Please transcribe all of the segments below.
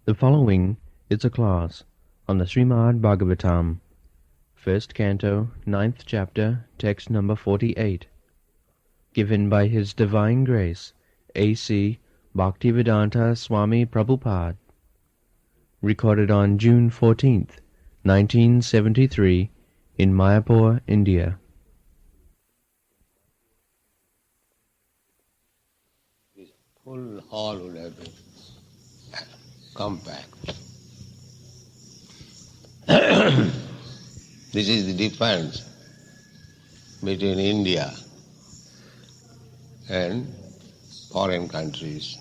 The following is a class on the Srimad Bhagavatam, first canto, 9th chapter, text number 48, given by His Divine Grace, A.C. Bhaktivedanta Swami Prabhupada, recorded on June 14th, 1973, in Mayapur, India. This full hall would have been compact. This is the difference between India and foreign countries.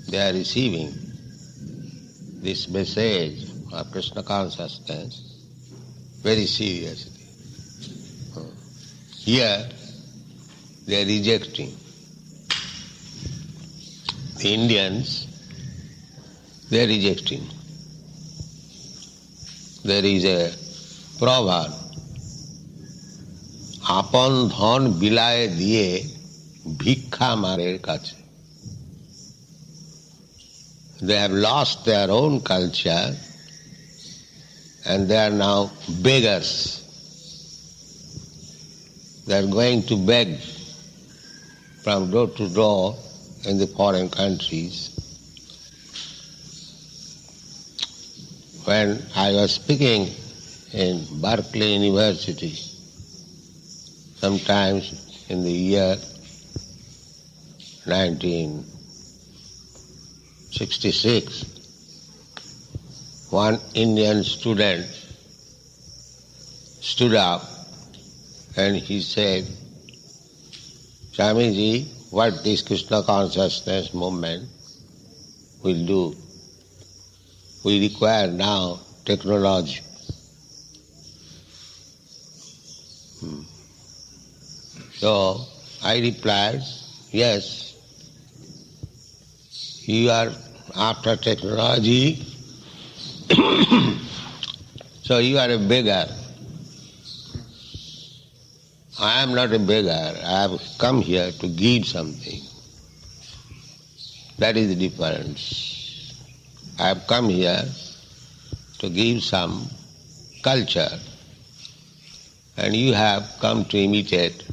They are receiving this message of Krishna consciousness very seriously. Here they are rejecting. The Indians, they are rejecting. There is a proverb, আপন ধন বিলায় দিয়ে ভিক্ষা মারের কাছে. They have lost their own culture and they are now beggars. They are going to beg from door to door in the foreign countries. When I was speaking in Berkeley University, sometimes in the year 1966, one Indian student stood up and he said, Swamiji, what this Krishna consciousness movement will do? We require now technology. So I replied, yes, you are after technology, so you are a beggar. I am not a beggar. I have come here to give something. That is the difference. I have come here to give some culture, and you have come to imitate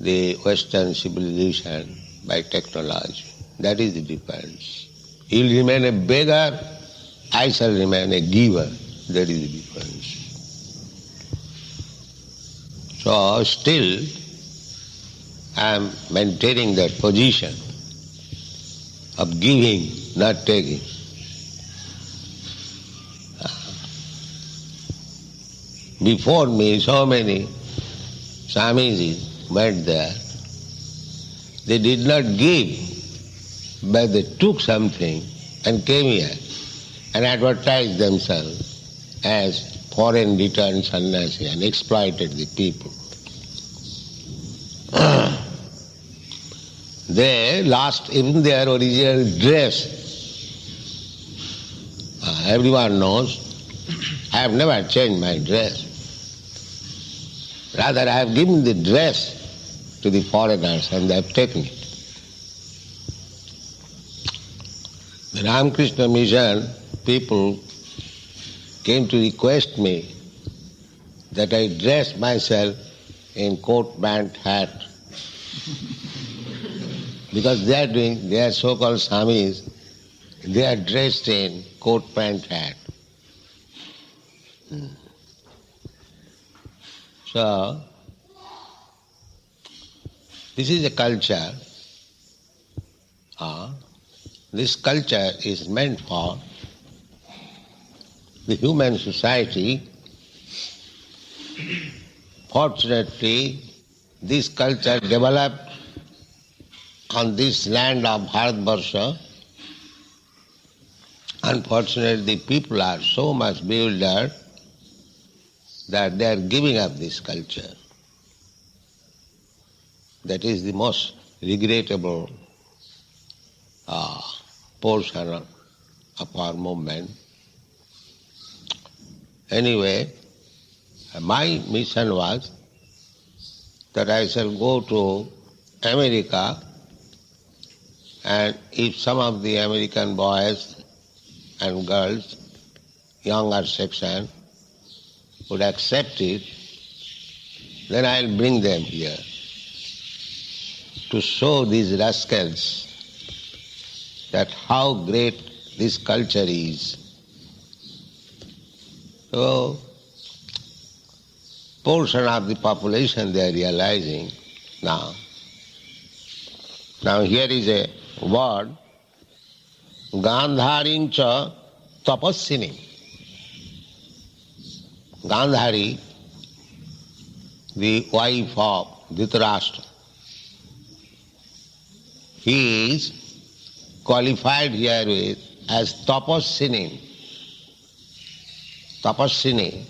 the Western civilization by technology. That is the difference. You will remain a beggar, I shall remain a giver. That is the difference. So still I am maintaining that position of giving, not taking. Before me, so many Swamijis went there. They did not give, but they took something and came here and advertised themselves as foreign returned sannyasi and exploited the people. They lost even their original dress. Everyone knows I have never changed my dress. Rather, I have given the dress to the foreigners and they have taken it. The Ramakrishna Mission people came to request me that I dress myself in coat, pant, hat. Because they are so-called Swamis, they are dressed in coat, pant, hat. So, this is a culture. This culture is meant for the human society. Fortunately, this culture developed on this land of Bharatvarsha. Unfortunately, the people are so much bewildered that they are giving up this culture. That is the most regrettable portion of our movement. Anyway, my mission was that I shall go to America And if some of the American boys and girls, younger section, would accept it, then I'll bring them here to show these rascals that how great this culture is. So, portion of the population they are realizing now. Now here is a word, Gandharin cha tapassini. Gandhari, the wife of Dhritarashtra, he is qualified here with as tapassini. Tapassini.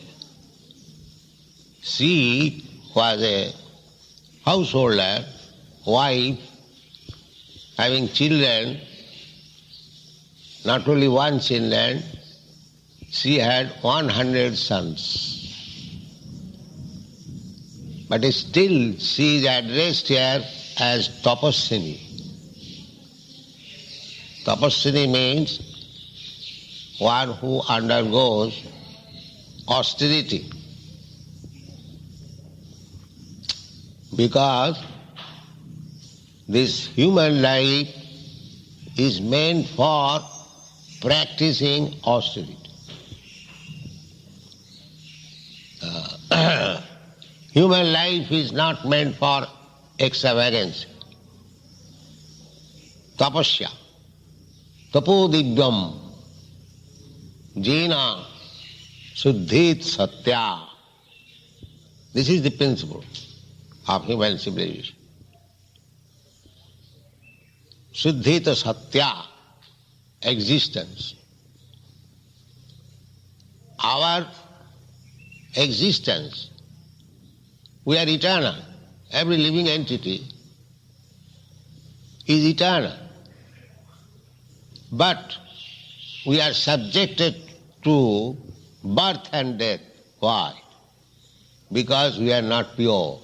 She was a householder, wife, having children, not only one children, she had 100 sons. But still she is addressed here as tapassini. Tapassini means one who undergoes austerity. Because this human life is meant for practicing austerity. Human life is not meant for extravagance. Tapasya, tapodivyam, jena, suddhit satya. This is the principle of human civilization. Suddhita satya, existence. Our existence, we are eternal. Every living entity is eternal. But we are subjected to birth and death. Why? Because we are not pure.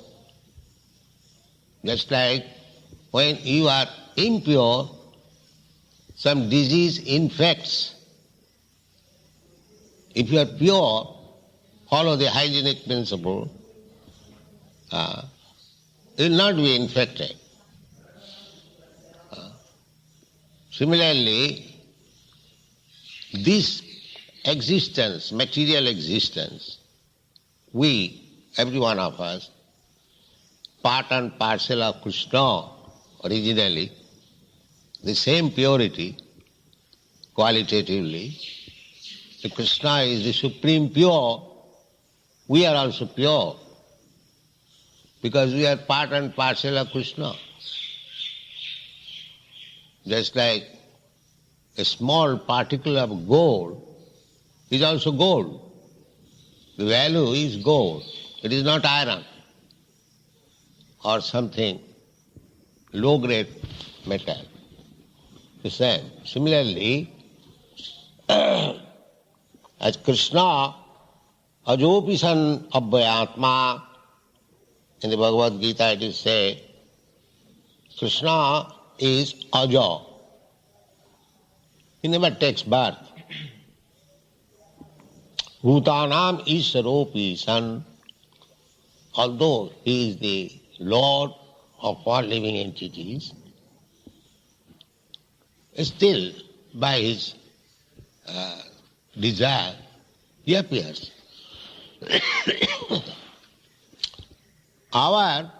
Just like when you are impure, some disease infects. If you are pure, follow the hygienic principle, you will not be infected. Similarly, this existence, material existence, we, every one of us, part and parcel of Krishna originally, the same purity, qualitatively. The Krishna is the supreme pure, we are also pure, because we are part and parcel of Krishna. Just like a small particle of gold is also gold. The value is gold. It is not iron or something low-grade metal. The same. Similarly, as Krishna, ajopi san abhyatma, in the Bhagavad Gita it is said, Krishna is aja. He never takes birth. Bhutanam Isharopi san, although he is the Lord of all living entities, still by his desire he appears. Our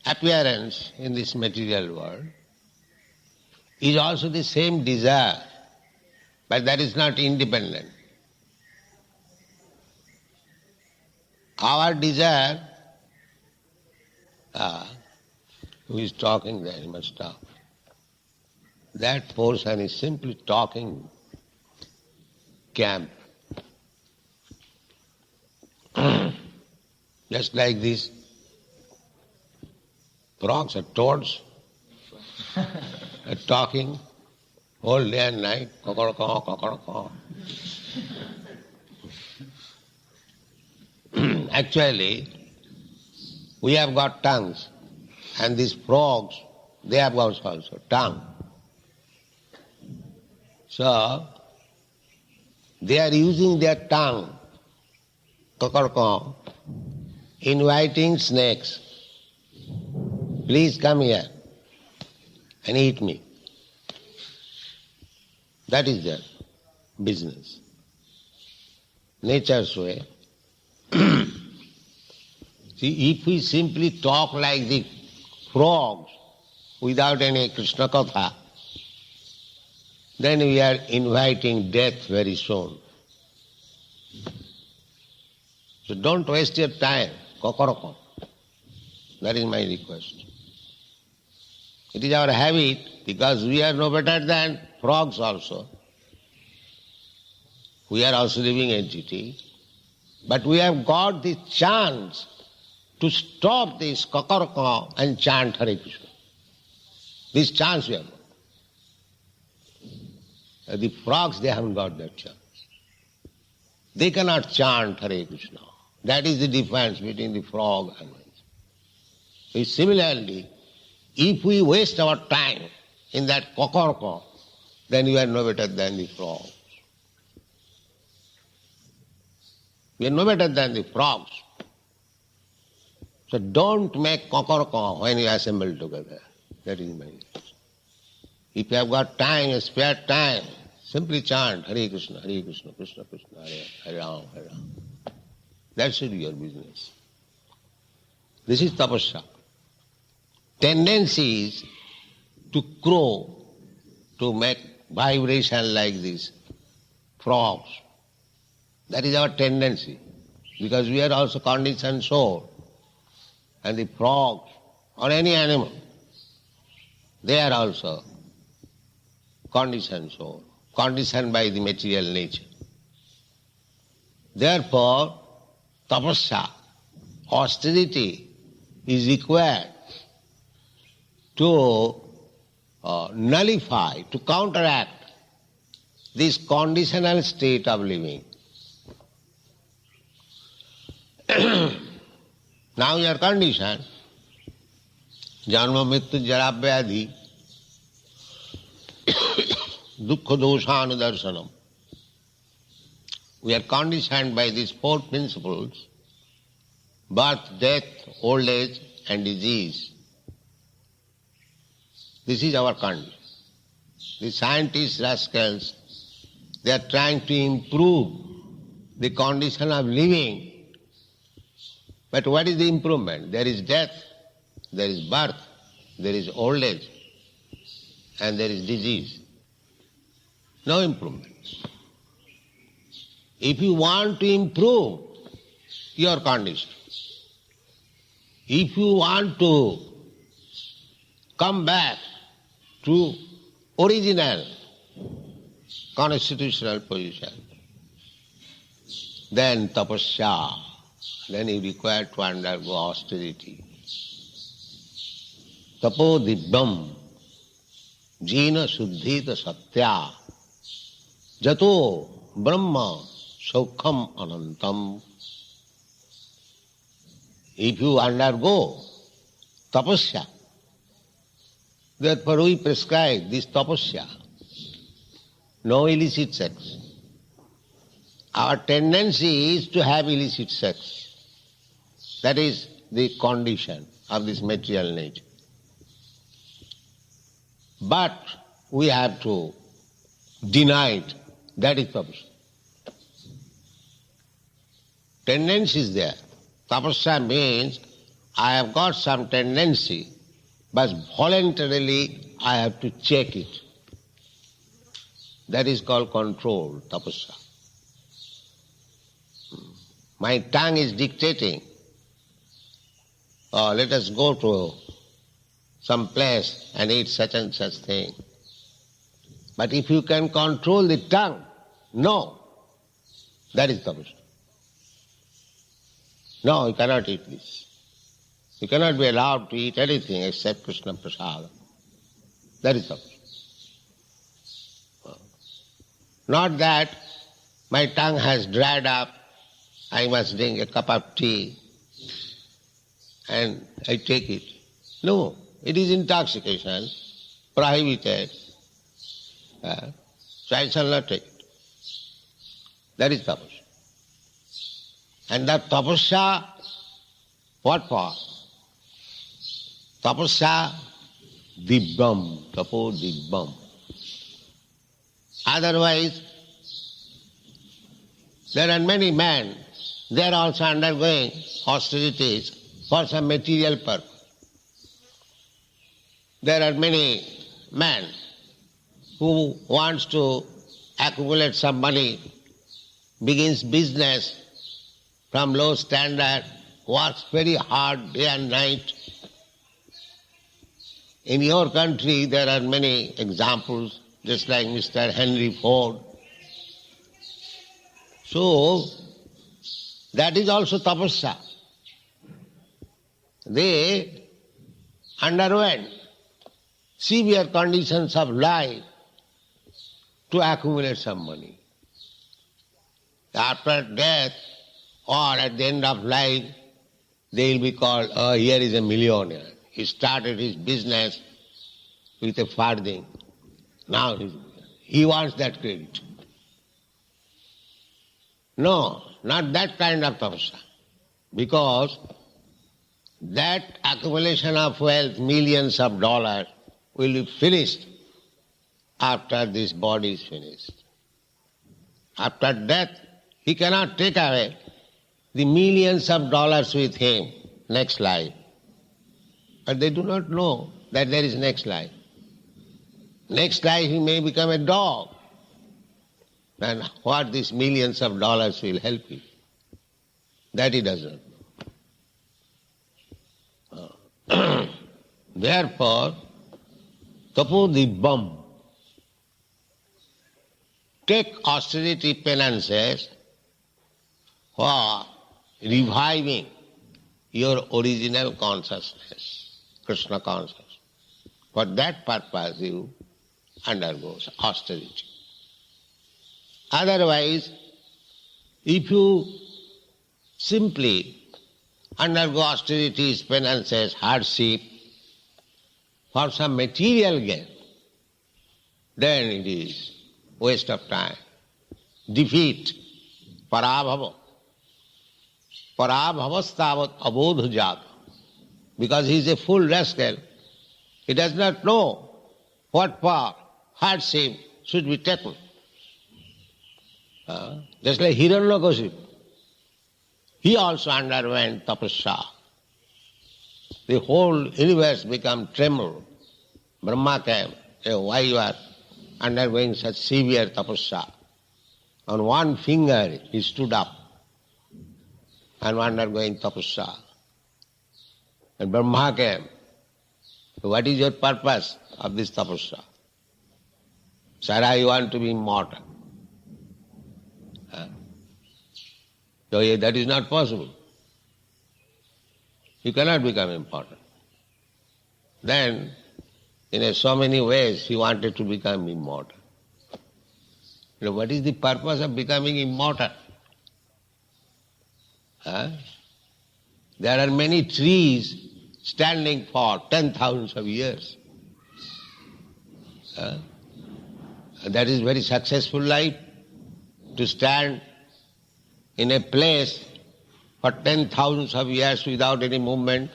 appearance in this material world is also the same desire, but that is not independent. Our desire, who is talking there, he must stop. That portion is simply talking camp. Just like these frogs or toads are talking all day and night, cock-a-caw, cock-a-caw. Actually, we have got tongues, and these frogs They have also tongue. So, they are using their tongue, kakarko, inviting snakes. Please come here and eat me. That is their business. Nature's way. See, if we simply talk like the frogs without any Krishna Katha, then we are inviting death very soon. So don't waste your time, kokoroko. That is my request. It is our habit, because we are no better than frogs also. We are also living entity. But we have got the chance to stop this kokoroko and chant Hare Krishna. This chance we have got. The frogs, they haven't got that chance. They cannot chant Hare Krishna. That is the difference between the frog and us. So similarly, if we waste our time in that kokoroko, then we are no better than the frogs. We are no better than the frogs. So don't make kokoroko when you assemble together. That is my request. If you have got time, spare time, simply chant Hare Krishna, Krishna Krishna, Hare Hare Ram, Hare Ram. That should be your business. This is tapasya. Tendency is to crow, to make vibration like this, frogs. That is our tendency, because we are also conditioned soul. And the frogs, or any animal, they are also conditioned soul, conditioned by the material nature. Therefore, tapasya, austerity, is required to nullify, to counteract this conditional state of living. Now you are conditioned, janma mrityu jara vyadhi, dukkha doshanu darshanam. We are conditioned by these four principles: birth, death, old age and disease. This is our condition. The scientists, rascals, they are trying to improve the condition of living. But what is the improvement? There is death, there is birth, there is old age, and there is disease. No improvement. If you want to improve your condition, if you want to come back to original constitutional position, then tapasya, then you require to undergo austerity. Tapo dibbam jina suddhita satya jato brahma saukham anantam. If you undergo tapasya, therefore we prescribe this tapasya. No illicit sex. Our tendency is to have illicit sex. That is the condition of this material nature. But we have to deny it. That is tapasya. Tendency is there. Tapasya means I have got some tendency, but voluntarily I have to check it. That is called control, tapasya. My tongue is dictating. Oh, let us go to some place and eat such and such thing. But if you can control the tongue, no, that is tapasya. No, you cannot eat this. You cannot be allowed to eat anything except Krishna Prasada. That is tapasya. Not that my tongue has dried up, I must drink a cup of tea and I take it. No, It is intoxication, prohibited. So I shall not take it. That is tapasya. And that tapasya, what for? Tapasya dibbam, tapo dibbam. Otherwise, there are many men, they are also undergoing austerities for some material purpose. There are many men who wants to accumulate some money, begins business from low standard, works very hard day and night. In your country there are many examples, just like Mr. Henry Ford. So, that is also tapasya. They underwent severe conditions of life to accumulate some money. After death or at the end of life, they will be called, oh, here is a millionaire. He started his business with a farthing. Now he wants that credit. No, not that kind of tapasya. Because that accumulation of wealth, millions of dollars, will be finished after this body is finished. After death, he cannot take away the millions of dollars with him next life. But they do not know that there is next life. Next life he may become a dog. Then what these millions of dollars will help him? That he doesn't know. Therefore, tapo dibbam. Take austerity penances for reviving your original consciousness, Krishna consciousness. For that purpose you undergo austerity. Otherwise, if you simply undergo austerities, penances, hardship for some material gain, then it is waste of time, defeat, parabhava. Parabhavastavat abodhujat. Because he is a full rascal, he does not know what for hardship should be taken. Just like Hiranyakashipu, he also underwent tapasya. The whole universe became tremble. Brahma came, why you are undergoing such severe tapasya? On one finger he stood up and undergoing tapasya. And Brahma came, what is your purpose of this tapasya? Sir, I want to be immortal. So that is not possible. You cannot become important. Then, in so many ways, he wanted to become immortal. What is the purpose of becoming immortal? There are many trees standing for 10,000 of years. That is very successful life, to stand in a place for 10,000 of years without any movement,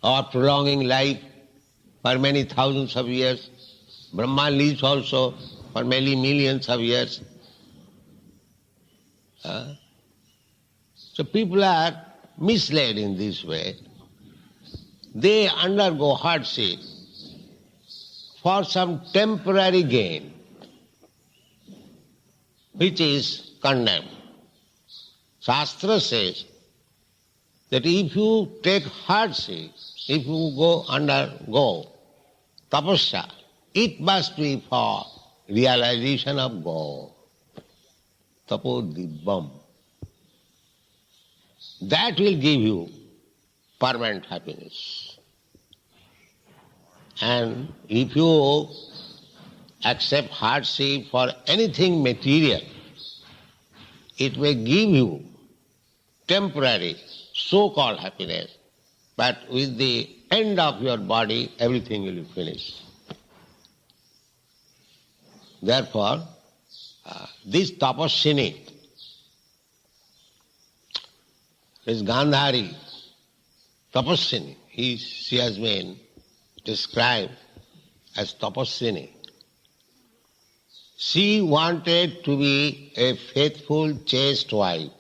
or prolonging life for many thousands of years. Brahma lives also for many millions of years. So people are misled in this way. They undergo hardship for some temporary gain, which is condemned. Shastra says that if you take hardship, if you undergo tapasya, it must be for realization of God. Tapo dibbam. That will give you permanent happiness. And if you accept hardship for anything material, it may give you temporary so-called happiness, but with the end of your body, everything will be finished. Therefore, this tapaswini, this Gandhari, tapaswini, she has been described as tapaswini. She wanted to be a faithful, chaste wife.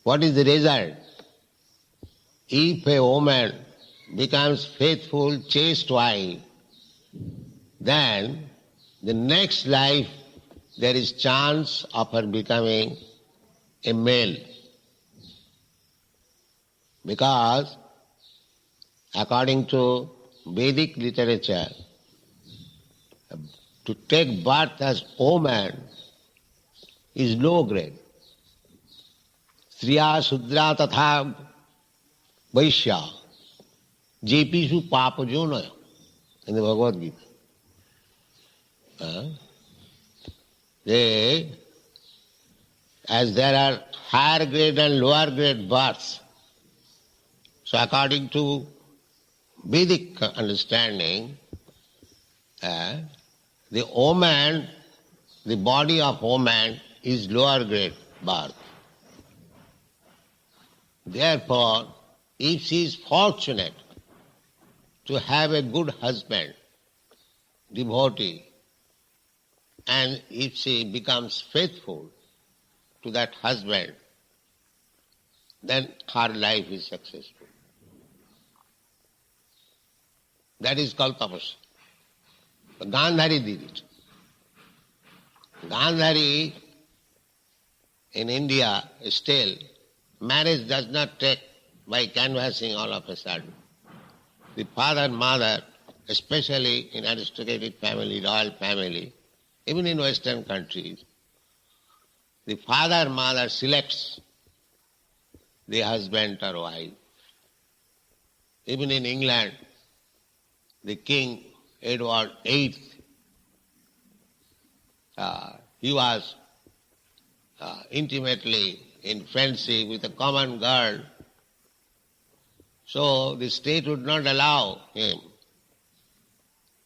What is the result? If a woman becomes faithful, chaste wife, then the next life there is chance of her becoming a male. Because according to Vedic literature, to take birth as woman is low grade. Striya Sudra Tatha Vaishya Jepishu Papajonaya in the Bhagavad Gita. As there are higher grade and lower grade births, so according to Vedic understanding, the woman, the body of woman is lower grade birth. Therefore, if she is fortunate to have a good husband, devotee, and if she becomes faithful to that husband, then her life is successful. That is called tapasya. Gandhari did it. Gandhari in India still, marriage does not take by canvassing all of a sudden. The father and mother, especially in aristocratic family, royal family, even in Western countries, the father and mother selects the husband or wife. Even in England, the King Edward VIII, he was intimately in friendship with a common girl, so the state would not allow him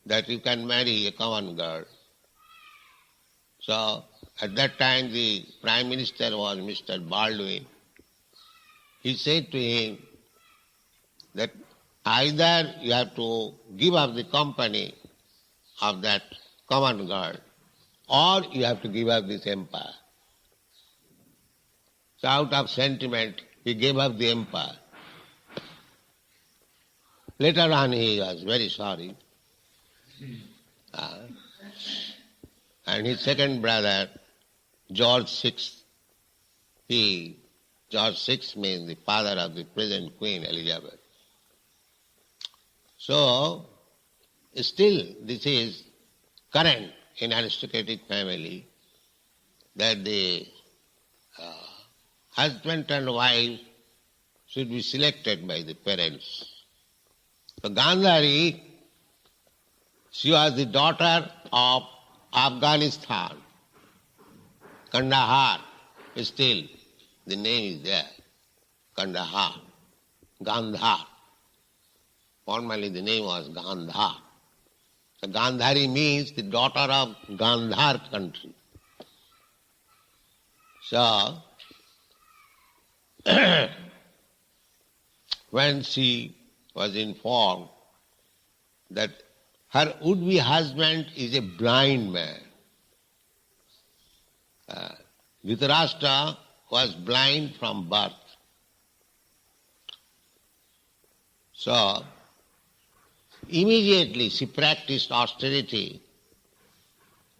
that you can marry a common girl. So at that time the Prime Minister was Mr. Baldwin. He said to him that either you have to give up the company of that common girl, or you have to give up this empire. So out of sentiment, he gave up the empire. Later on he was very sorry. And his second brother, George VI, George VI means the father of the present Queen Elizabeth. So, still this is current in aristocratic family that the husband and wife should be selected by the parents. So Gandhari, she was the daughter of Afghanistan, Kandahar, still the name is there, Kandahar, Gandhar. Formerly the name was Gandhar. So Gandhari means the daughter of Gandhar country. So, when she was informed that her would-be husband is a blind man, Dhritarashtra was blind from birth. So, immediately she practiced austerity.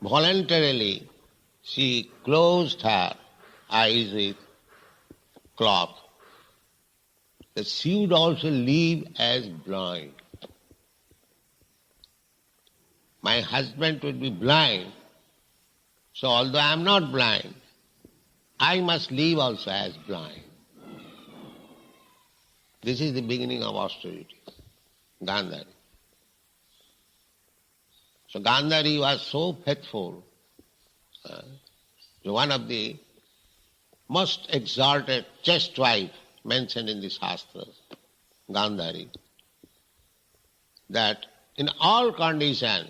Voluntarily, she closed her eyes with cloth, that she would also live as blind. My husband would be blind, so although I am not blind, I must live also as blind. This is the beginning of austerity, Gandhari. So Gandhari was so faithful. One of the most exalted, chaste wife mentioned in the Shastras, Gandhari, that in all conditions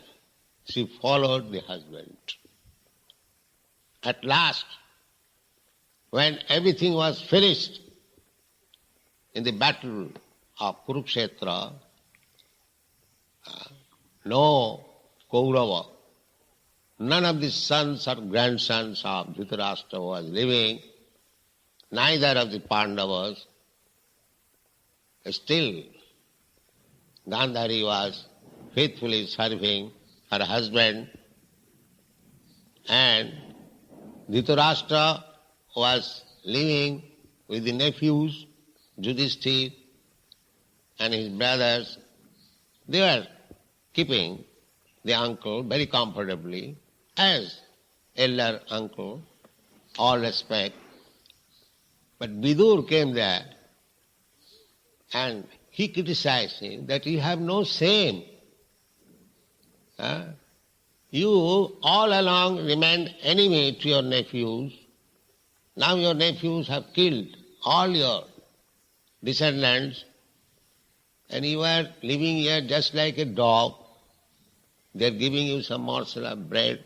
she followed the husband. At last, when everything was finished in the battle of Kurukshetra, no Kaurava, none of the sons or grandsons of Dhritarashtra was living, neither of the Pandavas. Still, Gandhari was faithfully serving her husband, and Dhritarashtra was living with the nephews, Yudhishthira and his brothers. They were keeping the uncle very comfortably as elder uncle, all respect. But Vidur came there and he criticized him that you have no shame. You all along remained enemy to your nephews. Now your nephews have killed all your descendants and you are living here just like a dog. They are giving you some morsel of bread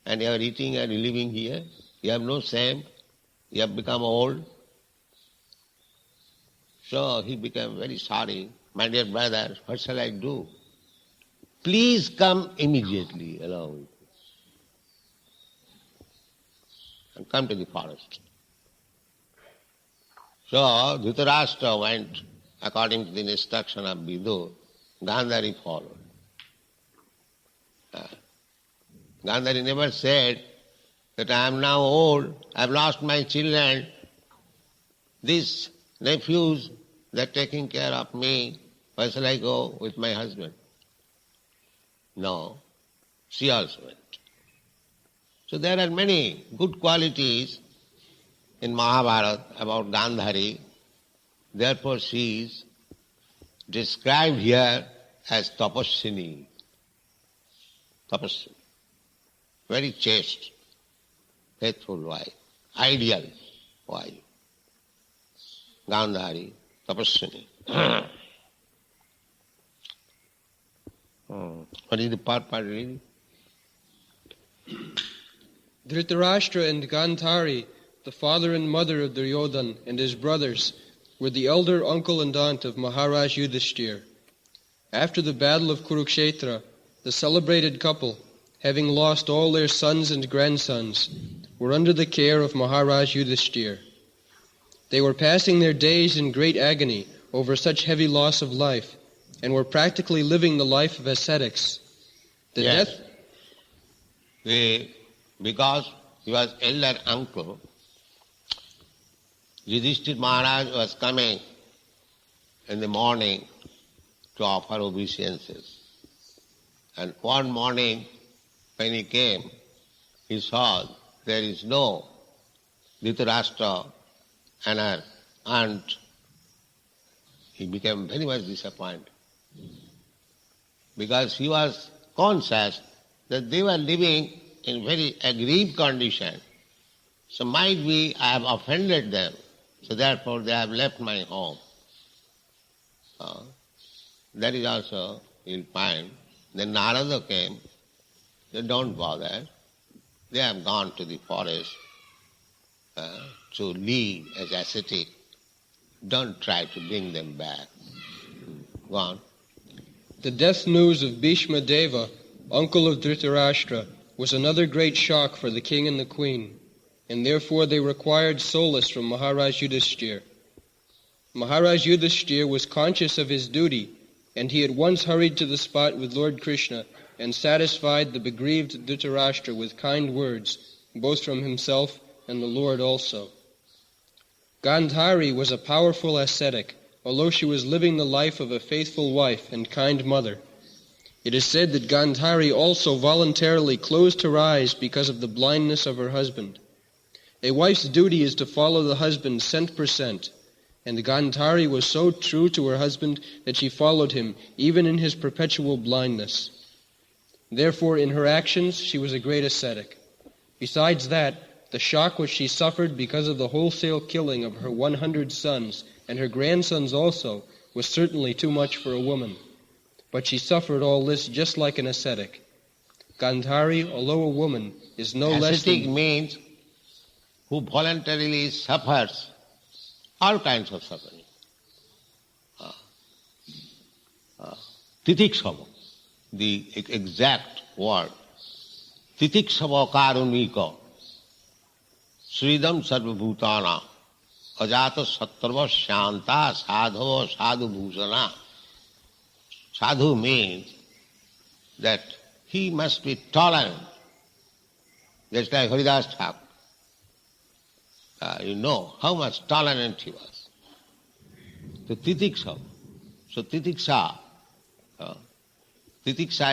and you are eating and living here. You have no shame. You have become old. So he became very sorry. My dear brother, what shall I do? Please come immediately along with me and come to the forest. So Dhritarashtra went according to the instruction of Vidur. Gandhari followed. Gandhari never said that I am now old, I have lost my children, these nephews, they are taking care of me, where shall I go with my husband? No, she also went. So there are many good qualities in Mahabharata about Gandhari. Therefore she is described here as Tapaswini. Tapaswini. Very chaste, faithful wife, ideal wife. Gandhari, Tapaswini. What is the part reading? Dhritarashtra and Gandhari, the father and mother of Duryodhana and his brothers, were the elder uncle and aunt of Maharaj Yudhishthira. After the battle of Kurukshetra, the celebrated couple, having lost all their sons and grandsons, were under the care of Maharaj Yudhishthira. They were passing their days in great agony over such heavy loss of life, and were practically living the life of ascetics. Because he was elder uncle, Yudhishthira Maharaj was coming in the morning to offer obeisances. And one morning when he came, he saw there is no Dhritarashtra and her aunt. He became very much disappointed because he was conscious that they were living in very aggrieved condition. So might be I have offended them, so therefore they have left my home. That is also you'll find. Then Narada came. They don't bother. They have gone to the forest to live as ascetic. Don't try to bring them back. Go on. The death news of Bhishma Deva, uncle of Dhritarashtra, was another great shock for the king and the queen, and therefore they required solace from Maharaj Yudhishthira. Maharaj Yudhishthira was conscious of his duty, and he at once hurried to the spot with Lord Krishna and satisfied the begrieved Dhritarashtra with kind words, both from himself and the Lord also. Gandhari was a powerful ascetic, although she was living the life of a faithful wife and kind mother. It is said that Gandhari also voluntarily closed her eyes because of the blindness of her husband. A wife's duty is to follow the husband cent per cent, and Gandhari was so true to her husband that she followed him even in his perpetual blindness. Therefore, in her actions, she was a great ascetic. Besides that, The shock which she suffered because of the wholesale killing of her 100 sons and her grandsons also was certainly too much for a woman. But she suffered all this just like an ascetic. Gandhari, although a woman, is no less Ascetic than... means who voluntarily suffers all kinds of suffering. Titiksava, the exact word. Titiksava karunika, Sridam sarvabhutana, ajata sattarva shanta sadhava sadhu bhusana. Sadhu means that he must be tolerant, just like Haridas Thakur. You know how much tolerant he was. So titiksa. So titiksa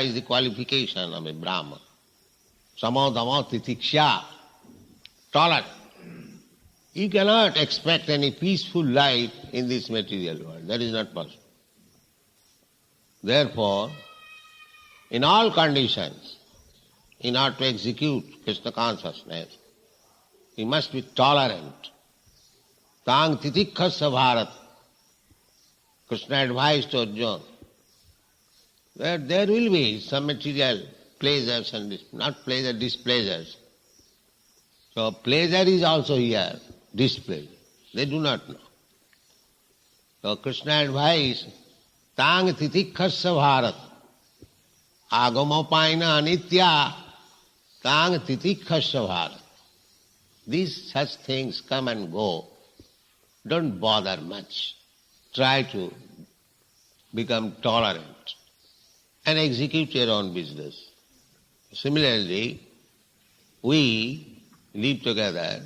is the qualification of a Brahman. Samadhama titiksha, tolerant. You cannot expect any peaceful life in this material world. That is not possible. Therefore, in all conditions, in order to execute Krishna consciousness, he must be tolerant. Tang titikhasya bharat. Krishna advised to Arjuna that there will be some material pleasures and not pleasure, displeasures. So pleasure is also here, displeasure. They do not know. So Krishna advised, Tang titikhasya bharat. Agamapaina anitya. Tang titikhasya bharat. These such things come and go. Don't bother much. Try to become tolerant and execute your own business. Similarly, we live together.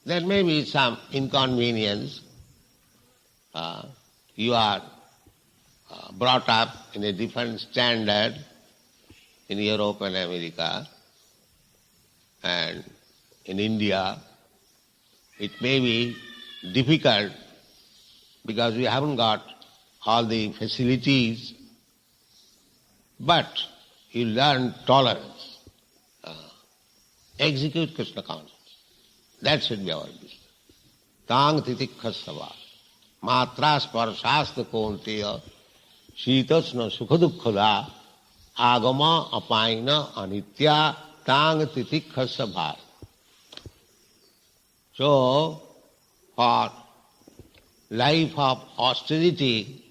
There may be some inconvenience. You are brought up in a different standard in Europe and America, and in India. It may be difficult because we haven't got all the facilities, but you learn tolerance. Execute Krishna consciousness. That should be our business. Tang titikhasava. Matra sparshasta konteya. Shitasna sukhadukhada. Agama apaina anitya. Tang titikhasya bharat. So, for life of austerity,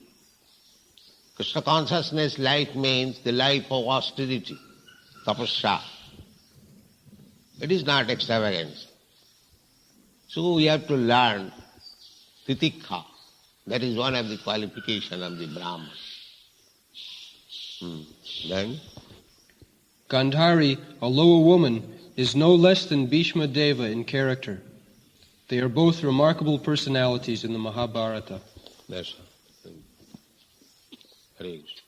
Krishna consciousness life means the life of austerity, tapasya. It is not extravagance. So we have to learn titikha. That is one of the qualifications of the Brahman. Then? Gandhari, although a woman, is no less than Bhishma Deva in character. They are both remarkable personalities in the Mahabharata. That's all. Hare Krishna.